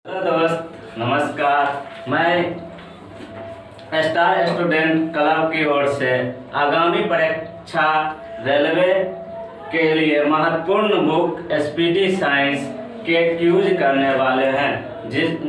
Hello दोस्त, नमस्कार। मैं स्टार स्टूडेंट क्लब की ओर से आगामी परीक्षा रेलवे के लिए महत्वपूर्ण बुक एसपीटी साइंस के क्यूज करने वाले हैं,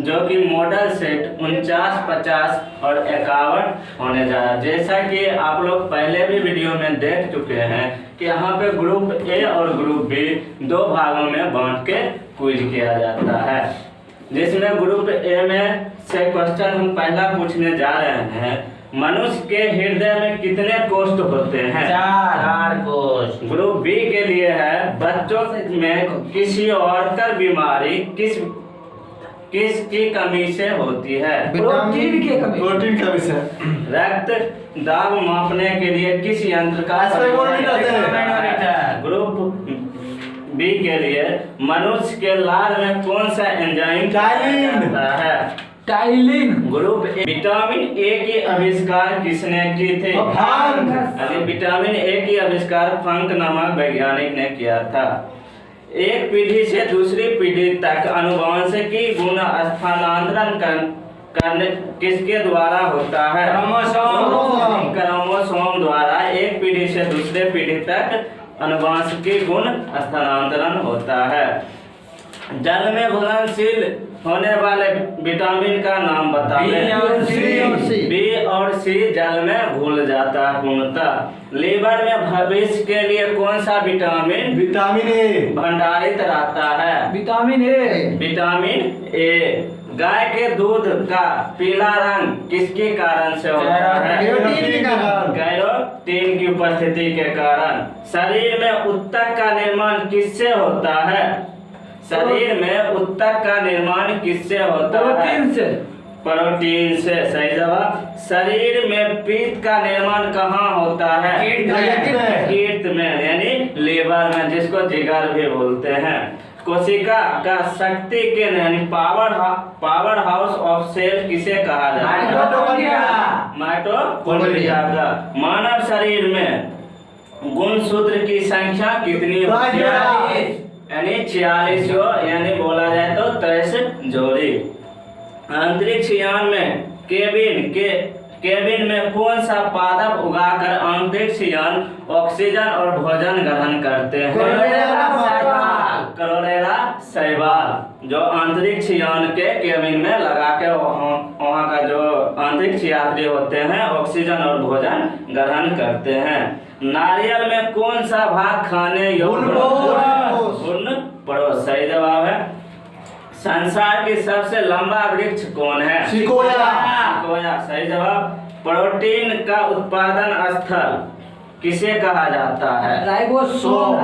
जो कि मॉडल सेट 49, 50 और 51 होने जा रहा है। जैसा कि आप लोग पहले भी वीडियो में देख चुके हैं कि यहाँ पे ग्रुप ए और ग्रुप बी दो भागों में बांट के क्विज किया जाता है, जिसमें ग्रुप ए में से क्वेश्चन हम पहला पूछने जा रहे हैं। मनुष्य के हृदय में कितने कोष्ठ होते हैं? 4 कोष्ठ। ग्रुप बी के लिए है बच्चों में किसी औरतर बीमारी किसकी कमी से होती है? प्रोटीन की कमी से। रक्त दाब मापने के लिए किस यंत्र का ग्रुप बी के लिए मनुष्य के लार में कौन सा एंजाइम होता है? Ptyalin. Group A vitamin A की आविष्कार किसने की थी? विटामिन ए की आविष्कार फंक नामक वैज्ञानिक ने किया था। एक पीढ़ी से दूसरी पीढ़ी तक आनुवंशिकी गुण स्थानांतरण करने किसके द्वारा होता है? क्रोमोसोम द्वारा एक पीढ़ी से दूसरे पीढ़ी तक आनुवंशिकी गुण स्थानांतरण होता है। जल में घुलनशील होने वाले विटामिन का नाम बताइए। बी और सी जल में घुल जाता है पूर्णतः। लीवर में भविष्य के लिए कौन सा विटामिन ए भंडारित रहता है? Vitamin A. गाय के दूध का पीला रंग किसके कारण से होता है? कैरोटीन की उपस्थिति के कारण। शरीर में ऊतक का निर्माण किससे होता है? शरीर में ऊतक का निर्माण किससे होता है? प्रोटीन से। सही जवाब। शरीर में पीत का निर्माण कहाँ होता है? कीट में, यानी लीवर में, जिसको जिगर भी बोलते हैं। कोशिका का शक्ति के यानी पावर हाउस ऑफ सेल किसे कहा जाता है? माइटोकॉन्ड्रिया का। मानव शरीर में गुणसूत्र की संख्या कितनी होती है? यानी 46, यानी बोला जाए तो 23 जोड़ी। अंतरिक्ष यान में केबिन में कौन सा पादप उगाकर अंतरिक्ष यान ऑक्सीजन और भोजन ग्रहण करते हैं? क्लोरेला शैवाल, जो अंतरिक्ष यान के केबिन में लगा के वहाँ का जो अंतरिक्ष यात्री होते हैं ऑक्सीजन और भोजन ग्रहण करते हैं। नारियल में कौन सा भाग खाने योग्य? सही जवाब है। संसार की सबसे लंबा वृक्ष कौन है? सिकोया। सही जवाब। प्रोटीन का उत्पादन स्थल किसे कहा जाता है? राइबोसोम।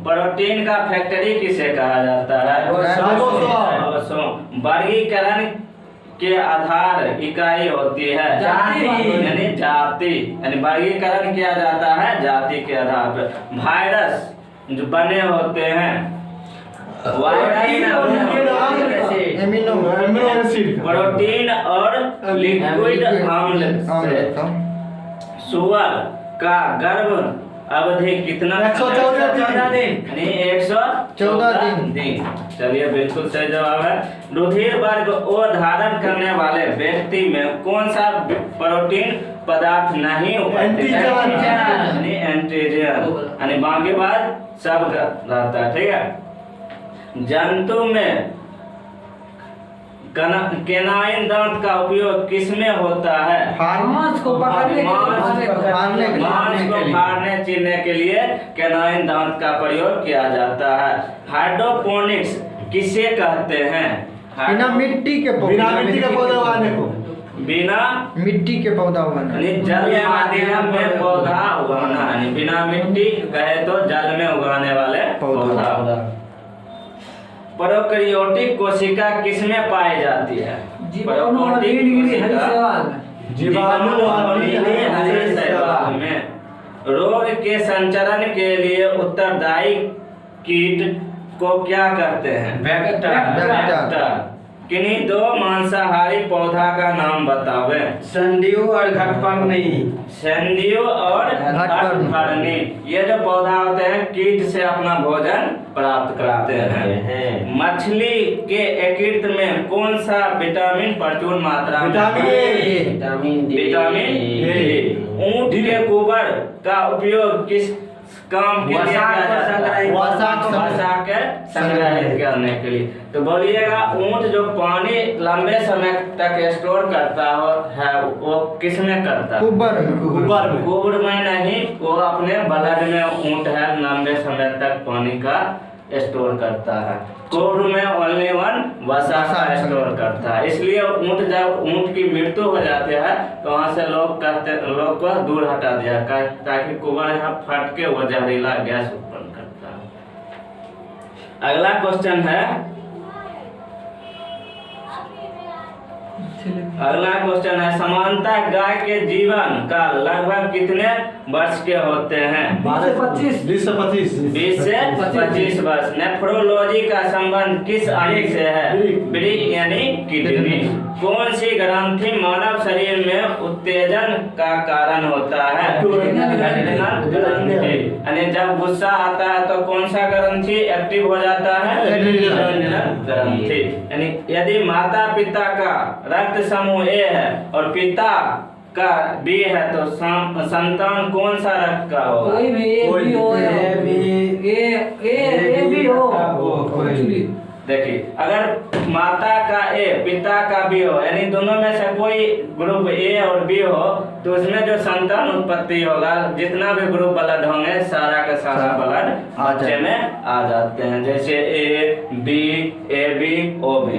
प्रोटीन का फैक्ट्री किसे कहा जाता है? राइबोसोम। वर्गीकरण के आधार इकाई होती है जाति, यानी वर्गीकरण किया जाता है जाति के आधार पर। वायरस जो बने होते हैं प्रोटीन और लिक्विड अम्ल से। सुअर का गर्भ अवधि कितना? 114 दिन। चलिए, बिल्कुल सही जवाब है। रुधिर वर्ग ओ धारण करने वाले व्यक्ति में कौन सा प्रोटीन पदार्थ नहीं उपस्थित है? एंटीजन। यानी बाकी बात सब रहता है। ठीक है। जंतु में केनाइन दांत का उपयोग किसमें होता है? मांस को फाड़ने चीरने के लिए केनाइन दांत का प्रयोग किया जाता है। हाइड्रोपोनिक्स किसे कहते हैं? बिना मिट्टी के पौधा उगाने को। बिना मिट्टी के पौधा उगाना, जल माध्यम में पौधा उगाना। बिना मिट्टी कहे तो जल में उगाने वाले पौधा। प्रोकैरियोटिक कोशिका किसमें पाई जाती है? में। रोग के संचरण के लिए उत्तरदायी कीट को क्या कहते हैं? वेक्टर। किन्हीं दो मांसाहारी पौधा का नाम बतावे। संडीव और घटपर्णी। संडीव और घटपर्णी, ये जो पौधा होते हैं कीट से अपना भोजन प्राप्त करते हैं। मछली के यकृत में कौन सा विटामिन प्रचुर मात्रा में? Vitamin D. ऊंट के गोबर का उपयोग किस काम के लिए किया जाता है? वसा के संग्रहित करने के लिए। तो बोलिएगा, ऊंट जो पानी लंबे समय तक स्टोर करता है वो किस में करता है? गोबर में नहीं, वो अपने ब्लड में ऊंट है लंबे समय तक पानी का स्टोर करता है। गोबर में ओनली वन वसा का स्टोर करता है। इसलिए ऊंट जब ऊंट की मृत्यु हो जाती है तो वहाँ से लोग को दूर हटा दिया ताकि गोबर यहाँ फट के वो जहरीला गैस उत्पन्न करता है। अगला क्वेश्चन है, सामान्यतः गाय के जीवन का लगभग कितने वर्ष के होते हैं? 20 से 25 वर्ष। नेफ्रोलॉजी का संबंध किस अंग से है? वृक्क यानी किडनी। कौन सी ग्रंथि मानव शरीर में उत्तेजन का कारण होता है? एड्रिनल ग्रंथि। यानी जब गुस्सा आता है तो कौन सा ग्रंथि एक्टिव हो जाता है? एड्रिनल ग्रंथि। यानी यदि माता पिता का रक्त समूह ए है और पिता का बी है तो संतान कौन सा रक्त का होगा? कोई भी हो। देखिए, अगर माता का ए पिता का बी हो, यानी दोनों में से कोई ग्रुप ए और बी हो, तो उसमें जो संतान उत्पत्ति होगा, जितना भी ग्रुप ब्लड होंगे सारा का सारा ब्लड बच्चे में आ जाते हैं। जैसे A B, A B, O B.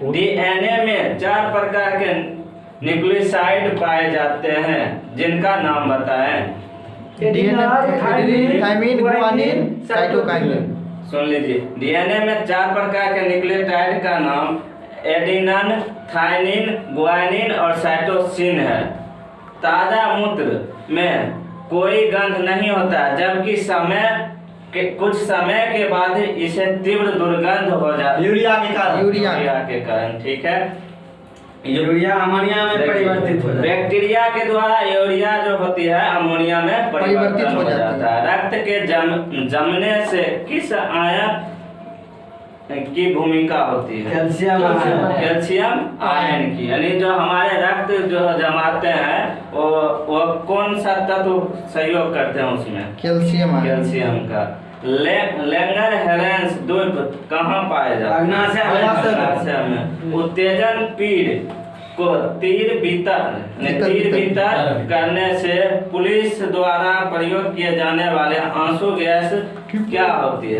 DNA में 4 प्रकार के न्यूक्लियोसाइड पाए जाते हैं, जिनका नाम बताएं। Thiamine, guanine, cytokinin. सुन लीजिए, डीएनए में 4 प्रकार के न्यूक्लियोटाइड का नाम एडेनिन, थायमिन, गुआनिन और साइटोसिन है। ताजा मूत्र में कोई गंध नहीं होता, जबकि कुछ समय के बाद इसे तीव्र दुर्गंध हो जाती है यूरिया के कारण। ठीक है, यूरिया अमोनिया में परिवर्तित हो जाता है। बैक्टीरिया के द्वारा यूरिया जो होती है अमोनिया में परिवर्तित हो जाता है। रक्त के जमने से किस आयन की भूमिका होती है? कैल्शियम आयन की। यानी जो हमारे रक्त जो जमाते हैं वो कौन सा तत्व सहयोग करते हैं उसमें? कैल्शियम का। लेंगर हेरेंस द्वीप कहाँ पाए जाते हैं? उत्तेजन पीड़ को तीर भीतर करने से पुलिस द्वारा प्रयोग किए जाने वाले आंसू गैस क्या होती है?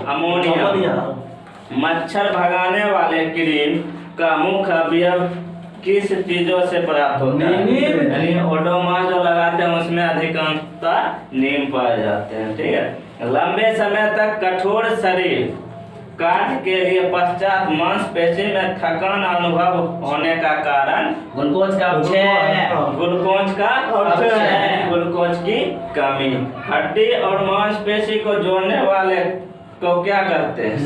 अमोनिया। मच्छर भगाने वाले क्रीम का मुख्य अवयव किस चीजों से प्राप्त होता है? यानी ओडोमॉस जो लगाते हैं उसमें अधिकांशता नीम पाए जाते हैं। ठीक है, लंबे समय तक कठोर शरीर कार्य के लिए पश्चात मांसपेशी में थकान अनुभव होने का कारण ग्लूकोज की कमी। हड्डी और मांसपेशी को जोड़ने वाले को क्या करते हैं?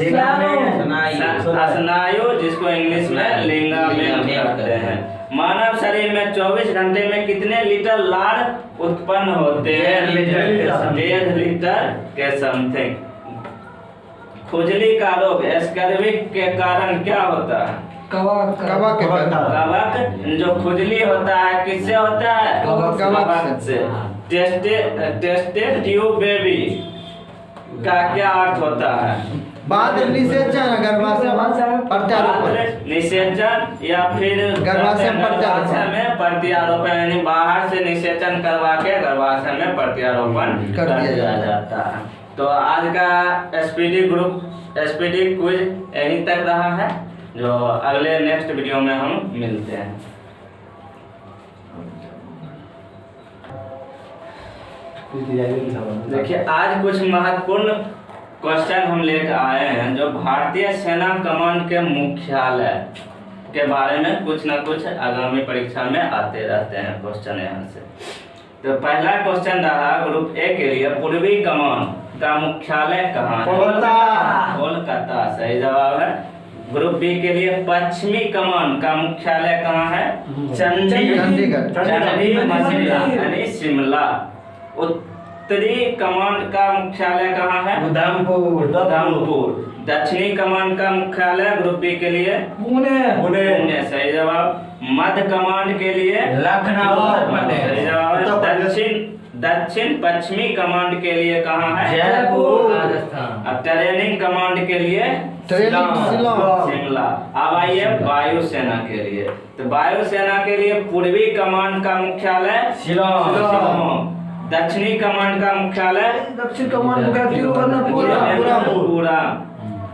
स्नायु, जिसको इंग्लिश में लिगामेंट कहते हैं। मानव शरीर में 24 घंटे में कितने लीटर लार उत्पन्न होते हैं? 1.5 लीटर के समथिंग। खुजली का रोग स्कर्विक के कारण क्या होता है? कवक जो खुजली होता है किससे होता है? कवक से। टेस्टेड ट्यूब बेबी का क्या अर्थ होता है? बाद निषेचन, निषेचन या फिर गर्भाशय में प्रत्यारोपण, यानी बाहर से निषेचन करवा के गर्भाशय में प्रत्यारोपण कर दिया जाता है। तो आज का एसपीडी क्विज यहीं तक रहा है, जो अगले नेक्स्ट वीडियो में हम मिलते हैं। देखिए, आज कुछ महत्वपूर्ण क्वेश्चन हम लेकर आए हैं, जो भारतीय सेना कमांड के मुख्यालय के बारे में कुछ न कुछ आगामी परीक्षा में आते रहते हैं क्वेश्चन यहाँ से। तो पहला क्वेश्चन रहा ग्रुप ए के लिए, पूर्वी कमान का मुख्यालय कहाँ है? कोलकाता। सही जवाब है। ग्रुप बी के लिए पश्चिमी कमान का मुख्यालय कहाँ है? चंडीगढ़। शिमला यानी शिमला। उत्तरी कमान का मुख्यालय कहाँ है? उधमपुर। दक्षिणी कमान का मुख्यालय ग्रुप बी के लिए पुणे। सही जवाब। मध्य कमान के लिए लखनऊ। सही जवाब। दक्षिण पश्चिमी कमांड के लिए कहाँ है? जयपुर राजस्थान। अब ट्रेनिंग कमांड के लिए शिमला। अब आइए वायुसेना के लिए। तो वायुसेना के लिए पूर्वी कमांड का मुख्यालय शिलांग। दक्षिणी कमांड का मुख्यालय दक्षिण कमान का तिरुवनंतपुरम।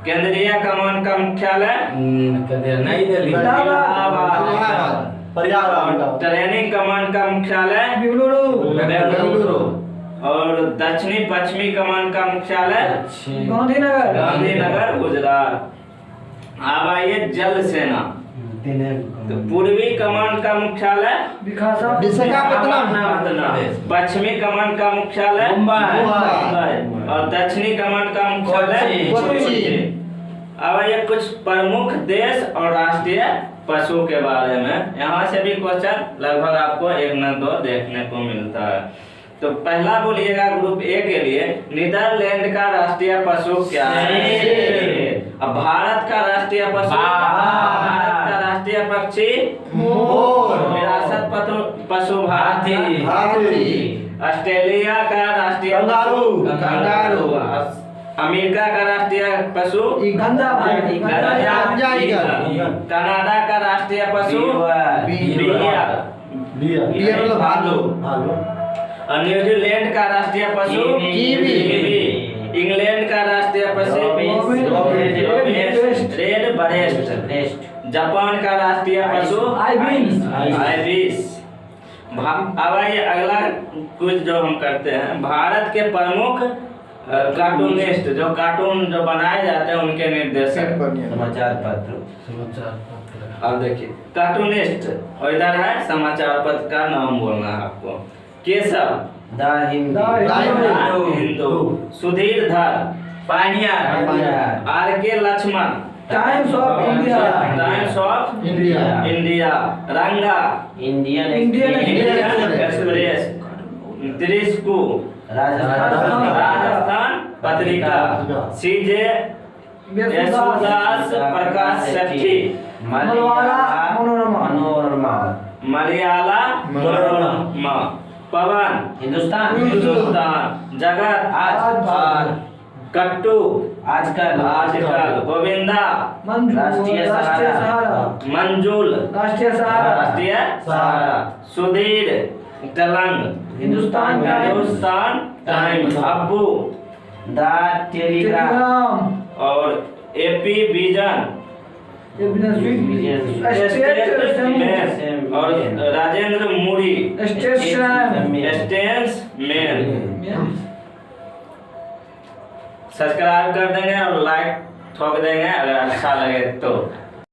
केंद्रीय कमान का मुख्यालय नई दिल्ली। ट्रेनिंग कमांड का मुख्यालय बेंगलुरु। और दक्षिणी पश्चिमी कमान का मुख्यालय गांधीनगर गुजरात। अब आइए जल सेना। तो पूर्वी कमान का मुख्यालय विशाखापट्टनम। पश्चिमी कमान का मुख्यालय मुंबई। और दक्षिणी कमान का मुख्यालय कोच्चि। अब ये कुछ प्रमुख देश और राष्ट्रीय पशु के बारे में, यहाँ से भी क्वेश्चन लगभग आपको 1 न 2 देखने को मिलता है। तो पहला बोलिएगा ग्रुप ए के लिए, नीदरलैंड का राष्ट्रीय पशु क्या है? अब भारत का राष्ट्रीय पशु, भारत का राष्ट्रीय पक्षी विरासत पशु हाथी। ऑस्ट्रेलिया का राष्ट्रीय कंगारू। अमेरिका का राष्ट्रीय पशु कनाडा का राष्ट्रीय पशु भालू। और न्यूजीलैंड का राष्ट्रीय पशु कीवी। इंग्लैंड का राष्ट्रीय पशु रेड बरेस्ट। जापान का राष्ट्रीय पशु आइबिस। अब आइए अगला कुछ जो हम करते हैं, भारत के प्रमुख कार्टूनिस्ट, जो कार्टून जो बनाए जाते हैं उनके निर्देशक। समाचार पत्र। अब देखिए कार्टूनिस्ट, और इधर है समाचार पत्र का नाम बोलना है आपको। केशव द हिंदू। सुधीर धर पानियर। आर के लक्ष्मण टाइम्स ऑफ इंडिया। रंगा इंडियन एक्सप्रेस। त्रिशकू राजस्थान पत्रिका। सीजे यशोदास प्रकाश सेठी मलयाला मनोरमा। पवन हिंदुस्तान। जगत आज। कट्टू आजकल। गोविंदा राष्ट्रीय सहारा। मंजुल राष्ट्रीय सहारा। सुधीर तेलंग हिंदुस्तान टाइम्स। अब्बू द टेलीग्राफ। और एपी विजन और राजेंद्र मुरी स्टेट्समैन। सब्सक्राइब कर देंगे और लाइक ठोक देंगे अगर अच्छा लगे तो।